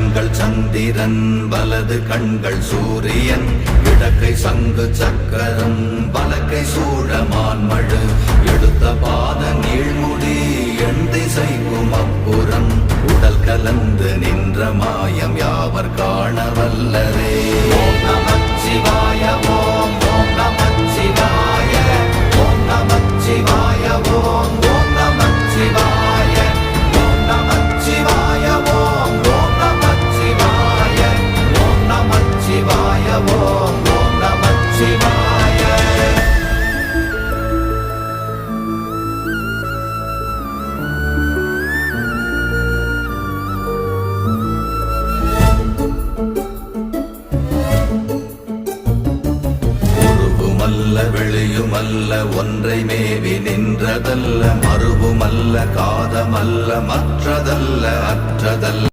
கண்கள் சந்திரன் வலது கண்கள் சூரியன் இடக்கை சங்கு சக்கரம் வலக்கை சூழமான்மழு எடுத்த பாத நீழ்முடி எண் திசைக்கும் அப்புறம் உடல் கலந்து நின்ற மாயம் யாவர் காண வல்லரே. ஓம் நமச்சிவாய ஓம் ஓம் நமச்சிவாய ஓம் நமச்சிவாய ஓம் ஓம் நமச்சிவாய ஓம் நமச்சிவாய ஓம் ஓம் நமச்சிவாய ஓம் நமச்சிவாய ஓம் ஓம் நமச்சிவாய. வெளியுமல்ல ஒன்றை மேவி நின்றதல்ல மறுவுமல்ல காதமல்ல மற்றதல்ல அற்றதல்ல